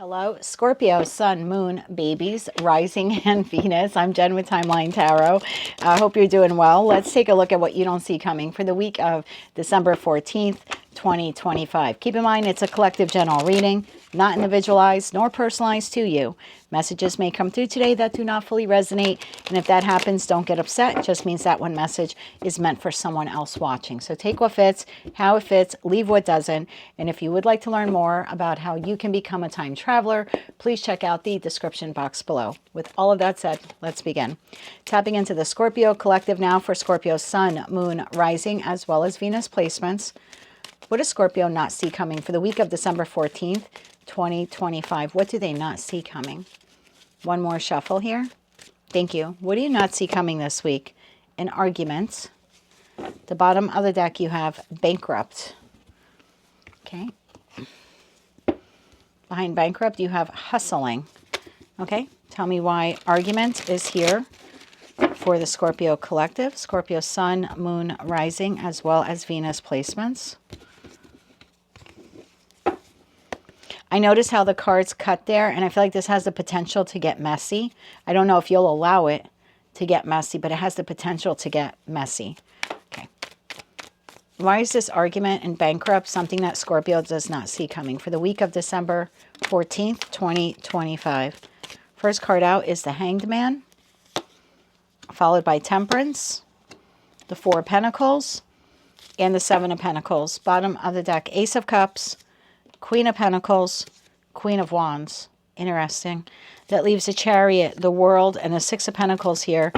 Hello, Scorpio, Sun, Moon, babies, rising, and Venus. I'm Jen with Timeline Tarot. I hope you're doing well. Let's take a look at what you don't see coming for the week of December 14th, 2025. Keep in mind, it's a collective general reading, not individualized nor personalized to you. Messages may come through today that do not fully resonate, and if that happens, don't get upset. It just means that one message is meant for someone else watching. So take what fits, how it fits, leave what doesn't. And if you would like to learn more about how you can become a time traveler, please check out the description box below. With all of that said, let's begin. Tapping into the Scorpio collective now for Scorpio Sun, Moon, Rising, as well as Venus placements. What does Scorpio not see coming for the week of December 14th, 2025? What do they not see coming? One more shuffle here. Thank you. What do you not see coming this week? An argument. The bottom of the deck, you have bankrupt. Okay. Behind bankrupt, you have hustling. Okay. Tell me why argument is here for the Scorpio collective. Scorpio Sun, Moon, Rising, as well as Venus placements. I notice how the cards cut there, and I feel like this has the potential to get messy. I don't know if you'll allow it to get messy, but it has the potential to get messy. Okay. Why is this argument and bankrupt something that Scorpio does not see coming for the week of December 14th, 2025? First card out is the Hanged Man, followed by Temperance, the Four of Pentacles, and the Seven of Pentacles. Bottom of the deck, Ace of Cups, Queen of Pentacles, Queen of Wands. Interesting. That leaves the Chariot, the World, and the Six of Pentacles here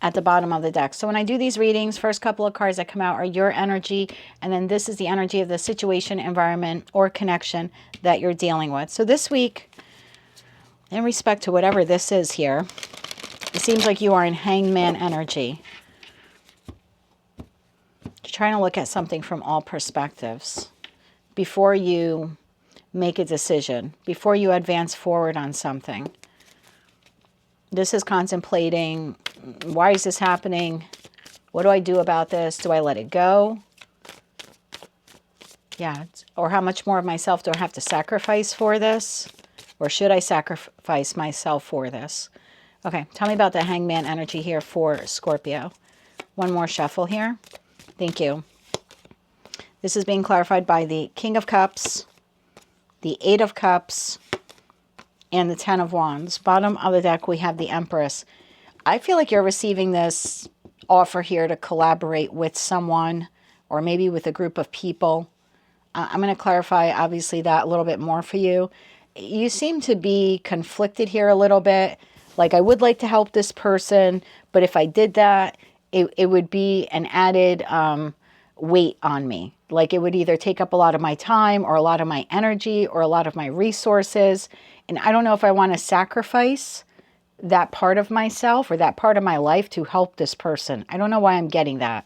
at the bottom of the deck. So when I do these readings, first couple of cards that come out are your energy, and then this is the energy of the situation, environment, or connection that you're dealing with. So this week, in respect to whatever this is here, it seems like you are in Hanged Man energy. You're trying to look at something from all perspectives before you make a decision, before you advance forward on something. This is contemplating, why is this happening? What do I do about this? Do I let it go? Yeah, or how much more of myself do I have to sacrifice for this? Or should I sacrifice myself for this? Okay, tell me about the Hangman energy here for Scorpio. One more shuffle here. Thank you. This is being clarified by the King of Cups, the Eight of Cups, and the Ten of Wands. Bottom of the deck, we have the Empress. I feel like you're receiving this offer here to collaborate with someone or maybe with a group of people. I'm going to clarify, obviously, that a little bit more for you. You seem to be conflicted here a little bit. Like, I would like to help this person, but if I did that, it would be an added weight on me. Like, it would either take up a lot of my time or a lot of my energy or a lot of my resources. And I don't know if I want to sacrifice that part of myself or that part of my life to help this person. I don't know why I'm getting that.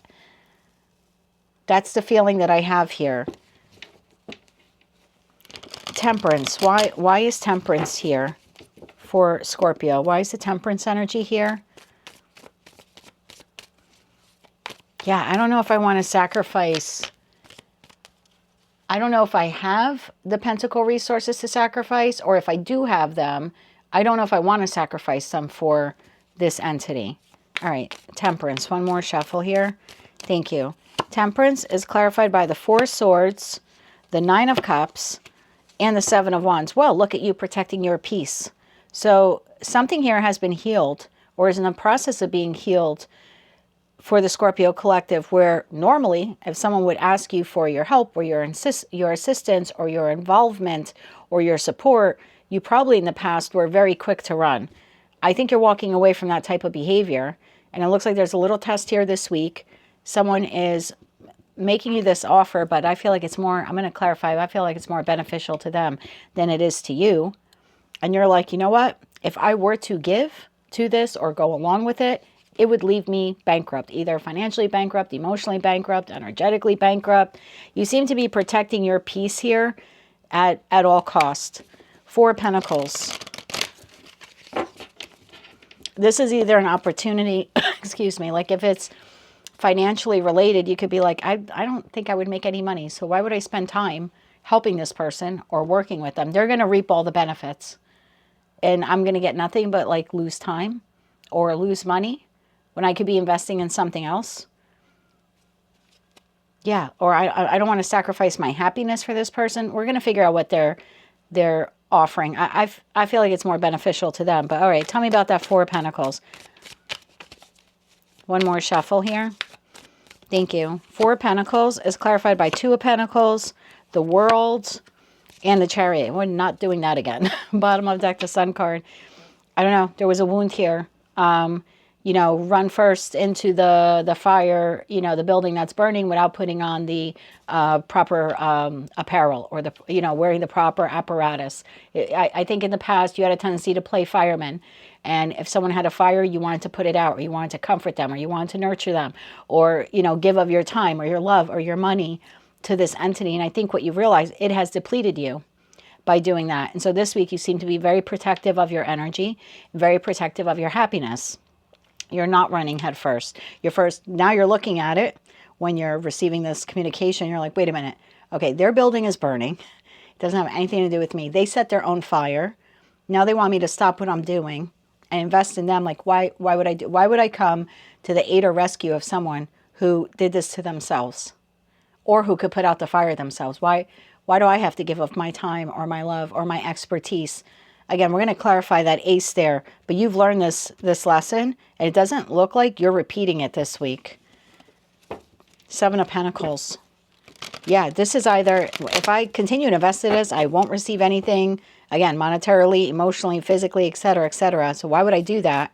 That's the feeling that I have here. Temperance. Why is Temperance here for Scorpio? Why is the Temperance energy here? Yeah, I don't know if I want to sacrifice. I don't know if I have the pentacle resources to sacrifice, or if I do have them, I don't know if I want to sacrifice them for this entity. All right, Temperance. One more shuffle here. Thank you. Temperance is clarified by the Four of Swords, the Nine of Cups, and the Seven of Wands. Well, look at you protecting your peace. So something here has been healed or is in the process of being healed for the Scorpio collective, where normally if someone would ask you for your help or your assistance or your involvement or your support, you probably in the past were very quick to run. I think you're walking away from that type of behavior, and it looks like there's a little test here this week. Someone is making you this offer, but I feel like it's more, I'm going to clarify, I feel like it's more beneficial to them than it is to you. And you're like, you know what? If I were to give to this or go along with it, it would leave me bankrupt, either financially bankrupt, emotionally bankrupt, energetically bankrupt. You seem to be protecting your peace here at all cost. Four of Pentacles. This is either an opportunity, excuse me, like if it's financially related, you could be like, I don't think I would make any money, so why would I spend time helping this person or working with them. They're going to reap all the benefits. And I'm going to get nothing but like lose time or lose money when I could be investing in something else. Yeah, or I don't want to sacrifice my happiness for this person. We're going to figure out what they're offering. I feel like it's more beneficial to them. But all right, tell me about that Four of Pentacles. One more shuffle here. Thank you. Four of Pentacles is clarified by Two of Pentacles, the World, and the Chariot. We're not doing that again. Bottom of deck, the Sun card. I don't know. There was a wound here. You know, run first into the fire, you know, the building that's burning without putting on the proper apparel or wearing the proper apparatus. I think in the past you had a tendency to play fireman. And if someone had a fire, you wanted to put it out, or you wanted to comfort them, or you wanted to nurture them, or, you know, give of your time or your love or your money to this entity. And I think what you realize, it has depleted you by doing that. And so this week you seem to be very protective of your energy, very protective of your happiness. You're not running head first. Now you're looking at it when you're receiving this communication. You're like, wait a minute. Okay, their building is burning. It doesn't have anything to do with me. They set their own fire. Now they want me to stop what I'm doing and invest in them. Like, why would I come to the aid or rescue of someone who did this to themselves or who could put out the fire themselves? Why do I have to give up my time or my love or my expertise? Again, we're going to clarify that ace there, but you've learned this lesson, and it doesn't look like you're repeating it this week. Seven of Pentacles. Yeah, this is either, if I continue to invest in this, I won't receive anything, again, monetarily, emotionally, physically, etc., etc. So why would I do that?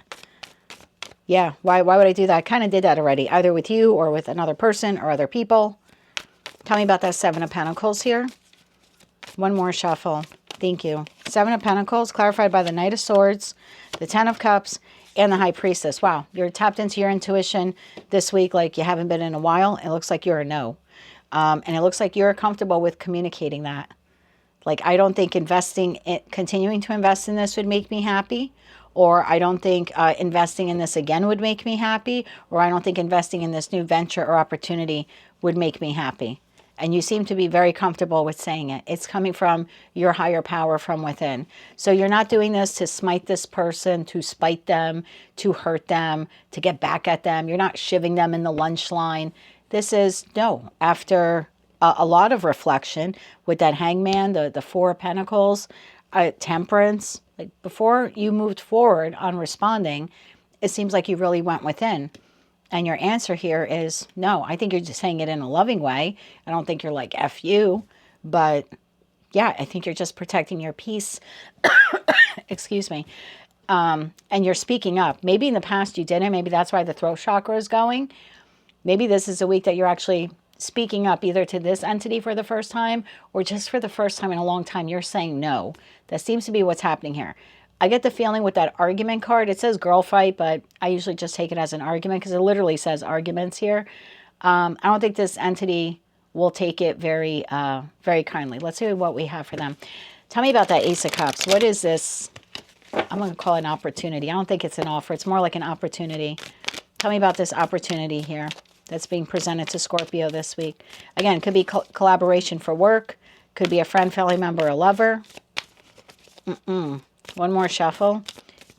Yeah, why would I do that? I kind of did that already, either with you or with another person or other people. Tell me about that Seven of Pentacles here. One more shuffle. Thank you. Seven of Pentacles, clarified by the Knight of Swords, the Ten of Cups, and the High Priestess. Wow, you're tapped into your intuition this week like you haven't been in a while. It looks like you're a no. And it looks like you're comfortable with communicating that. Like, I don't think continuing to invest in this would make me happy. Or I don't think investing in this again would make me happy. Or I don't think investing in this new venture or opportunity would make me happy. And you seem to be very comfortable with saying it. It's coming from your higher power from within. So you're not doing this to smite this person, to spite them, to hurt them, to get back at them. You're not shivving them in the lunch line. This is, no, after a lot of reflection with that Hangman, the Four of Pentacles, Temperance. Like, before you moved forward on responding, it seems like you really went within. And your answer here is no. I think you're just saying it in a loving way. I don't think you're like, F you. But yeah, I think you're just protecting your peace. Excuse me. And you're speaking up. Maybe in the past you didn't. Maybe that's why the throat chakra is going. Maybe this is a week that you're actually speaking up either to this entity for the first time or just for the first time in a long time. You're saying no. That seems to be what's happening here. I get the feeling with that argument card, it says girl fight, but I usually just take it as an argument because it literally says arguments here. I don't think this entity will take it very, very kindly. Let's see what we have for them. Tell me about that Ace of Cups. What is this? I'm going to call it an opportunity. I don't think it's an offer. It's more like an opportunity. Tell me about this opportunity here that's being presented to Scorpio this week. Again, could be collaboration for work. Could be a friend, family member, a lover. One more shuffle.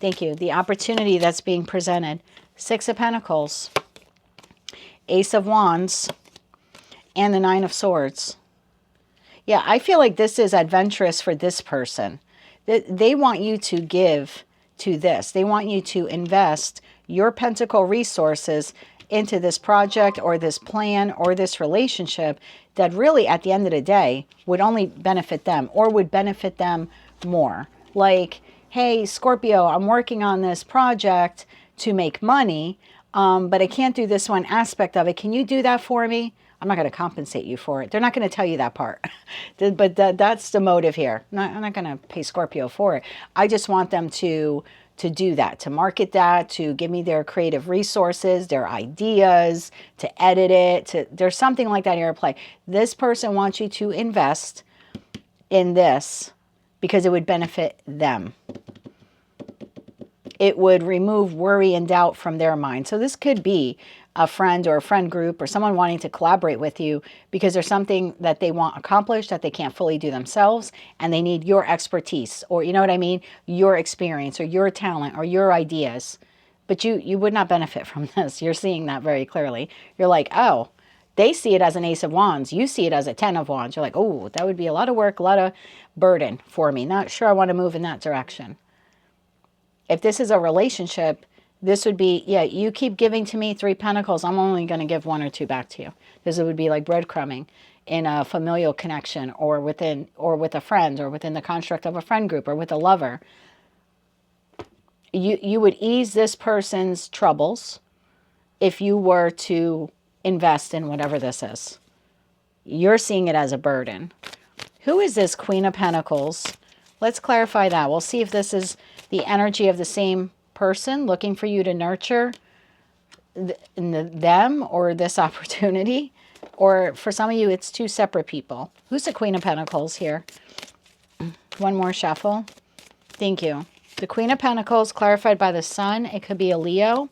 Thank you. The opportunity that's being presented. Six of Pentacles, Ace of Wands, and the Nine of Swords. Yeah, I feel like this is adventurous for this person. They want you to give to this. They want you to invest your pentacle resources into this project or this plan or this relationship that really at the end of the day would only benefit them or would benefit them more. Like, hey, Scorpio, I'm working on this project to make money, but I can't do this one aspect of it. Can you do that for me? I'm not going to compensate you for it. They're not going to tell you that part. But that's the motive here. I'm not going to pay Scorpio for it. I just want them to do that, to market that, to give me their creative resources, their ideas, to edit it. There's something like that here at play. This person wants you to invest in this because it would benefit them. It would remove worry and doubt from their mind. So this could be a friend or a friend group or someone wanting to collaborate with you because there's something that they want accomplished that they can't fully do themselves, and they need your expertise, or you know what I mean, your experience or your talent or your ideas. But you would not benefit from this. You're seeing that very clearly. You're like, oh, they see it as an Ace of Wands. You see it as a 10 of Wands. You're like, oh, that would be a lot of work, a lot of burden for me. Not sure I want to move in that direction. If this is a relationship, this would be, yeah, you keep giving to me 3 pentacles. I'm only going to give 1 or 2 back to you. This would be like breadcrumbing in a familial connection, or with a friend, or within the construct of a friend group, or with a lover. You would ease this person's troubles if you were to invest in whatever this is. You're seeing it as a burden. Who is this Queen of Pentacles? Let's clarify that. We'll see if this is the energy of the same person looking for you to nurture them or this opportunity. Or for some of you, it's 2 separate people. Who's the Queen of Pentacles here? One more shuffle. Thank you. The Queen of Pentacles, clarified by the Sun. It could be a Leo.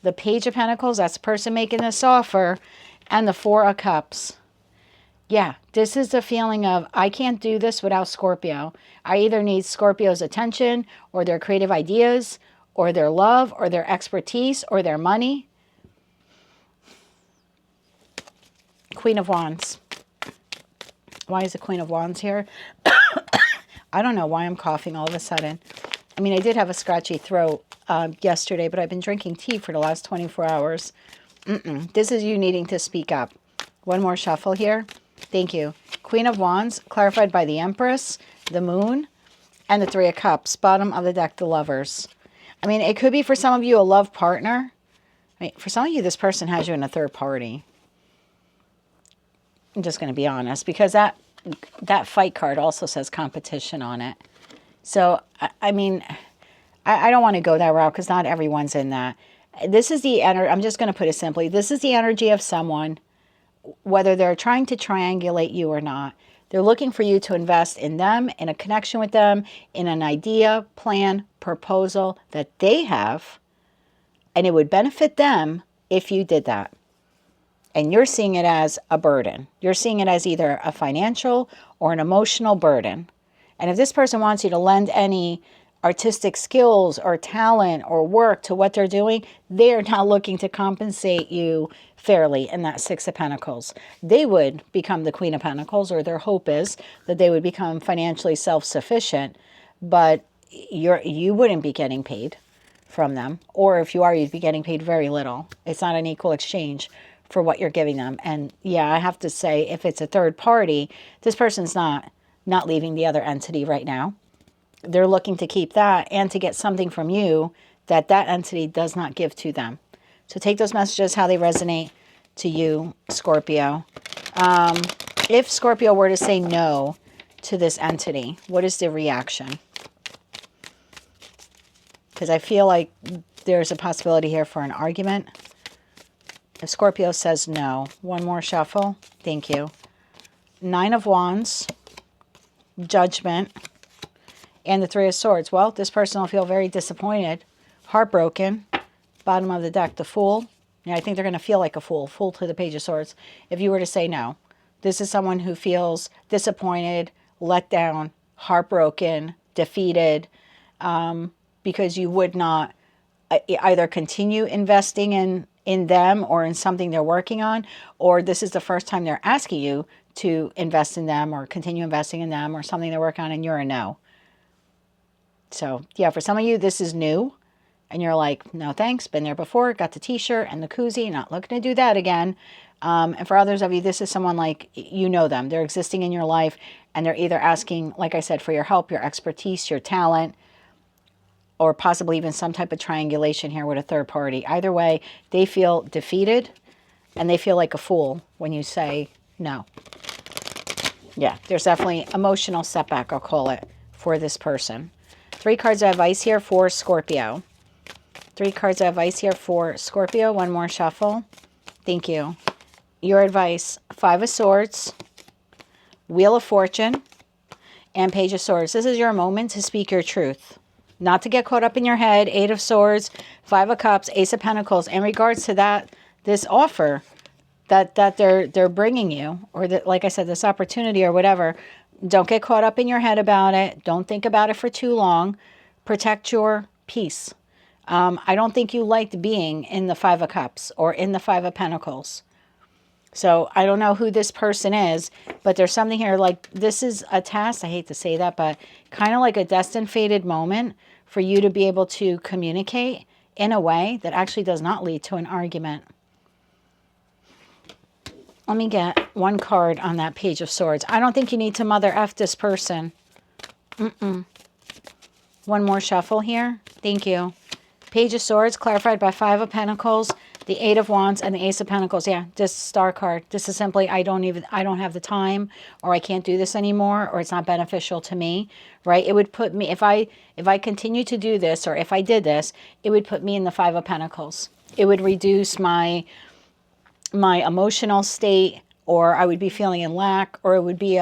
The Page of Pentacles, that's the person making this offer. And the 4 of Cups. Yeah, this is the feeling of, I can't do this without Scorpio. I either need Scorpio's attention, or their creative ideas, or their love, or their expertise, or their money. Queen of Wands. Why is the Queen of Wands here? I don't know why I'm coughing all of a sudden. I mean, I did have a scratchy throat yesterday, but I've been drinking tea for the last 24 hours. This is you needing to speak up. One more shuffle here. Thank you. Queen of Wands, clarified by the Empress, the Moon, and the 3 of Cups. Bottom of the deck, the Lovers. I mean, it could be for some of you a love partner. I mean, for some of you, this person has you in a third party. I'm just going to be honest, because that fight card also says competition on it. So, I mean, I don't want to go that route because not everyone's in that. This is the energy, I'm just going to put it simply. This is the energy of someone, whether they're trying to triangulate you or not. They're looking for you to invest in them, in a connection with them, in an idea, plan, proposal that they have. And it would benefit them if you did that. And you're seeing it as a burden. You're seeing it as either a financial or an emotional burden. And if this person wants you to lend any artistic skills or talent or work to what they're doing, they're not looking to compensate you fairly in that 6 of Pentacles. They would become the Queen of Pentacles, or their hope is that they would become financially self-sufficient, but you wouldn't be getting paid from them. Or if you are, you'd be getting paid very little. It's not an equal exchange for what you're giving them. And yeah, I have to say, if it's a third party, this person's not leaving the other entity right now. They're looking to keep that and to get something from you that entity does not give to them. So take those messages how they resonate to you, Scorpio. If Scorpio were to say no to this entity, what is the reaction? Because I feel like there's a possibility here for an argument. If Scorpio says no, one more shuffle. Thank you. 9 of Wands, Judgment, and the 3 of Swords. Well, this person will feel very disappointed, heartbroken. Bottom of the deck, the Fool. Yeah, I think they're going to feel like a fool. Fool to the Page of Swords. If you were to say no, this is someone who feels disappointed, let down, heartbroken, defeated, because you would not either continue investing in them or in something they're working on, or this is the first time they're asking you to invest in them or continue investing in them or something they're working on, and you're a no. So yeah, for some of you, this is new and you're like, no thanks, been there before, got the t-shirt and the koozie, not looking to do that again. And for others of you, this is someone like, you know them, they're existing in your life and they're either asking, like I said, for your help, your expertise, your talent, or possibly even some type of triangulation here with a third party. Either way, they feel defeated and they feel like a fool when you say no. Yeah, there's definitely emotional setback, I'll call it, for this person. 3 cards of advice here for Scorpio. 3 cards of advice here for Scorpio. One more shuffle. Thank you. Your advice, 5 of Swords, Wheel of Fortune, and Page of Swords. This is your moment to speak your truth. Not to get caught up in your head. 8 of Swords, 5 of Cups, Ace of Pentacles. In regards to that this offer that they're bringing you, or that, like I said, this opportunity or whatever. Don't get caught up in your head about it. Don't think about it for too long. Protect your peace. I don't think you liked being in the Five of Cups or in the Five of Pentacles. So I don't know who this person is, but there's something here like this is a test. I hate to say that, but kind of like a destined fated moment for you to be able to communicate in a way that actually does not lead to an argument. Let me get one card on that Page of Swords. I don't think you need to mother F this person. One more shuffle here. Thank you. Page of Swords clarified by Five of Pentacles, the Eight of Wands, and the Ace of Pentacles. Yeah, this Star card. This is simply I don't have the time, or I can't do this anymore, or it's not beneficial to me, right? It would put me, if I continue to do this, or if I did this, it would put me in the Five of Pentacles. It would reduce my emotional state, or I would be feeling in lack, or it would be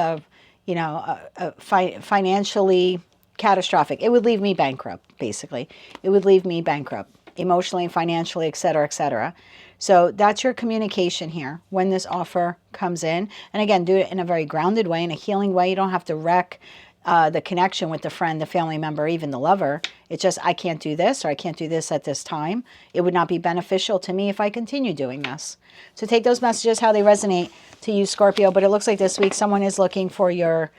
financially catastrophic. It would leave me bankrupt, basically. It would leave me bankrupt, emotionally, financially, etc., etc. So that's your communication here when this offer comes in. And again, do it in a very grounded way, in a healing way. You don't have to wreck the connection with the friend, the family member, even the lover. It's just, I can't do this, or I can't do this at this time. It would not be beneficial to me if I continue doing this. So take those messages how they resonate to you, Scorpio. But it looks like this week someone is looking for your,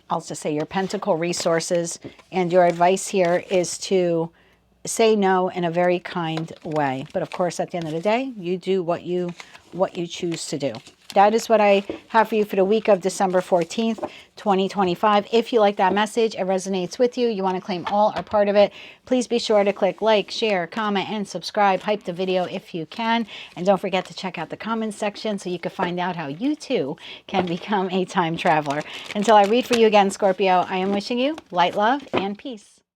I'll just say, your pentacle resources. And your advice here is to say no in a very kind way. But of course, at the end of the day, you do what you choose to do. That is what I have for you for the week of December 14th, 2025. If you like that message, it resonates with you, you want to claim all or part of it, please be sure to click like, share, comment, and subscribe. Hype the video if you can. And don't forget to check out the comments section so you can find out how you too can become a time traveler. Until I read for you again, Scorpio, I am wishing you light, love, and peace.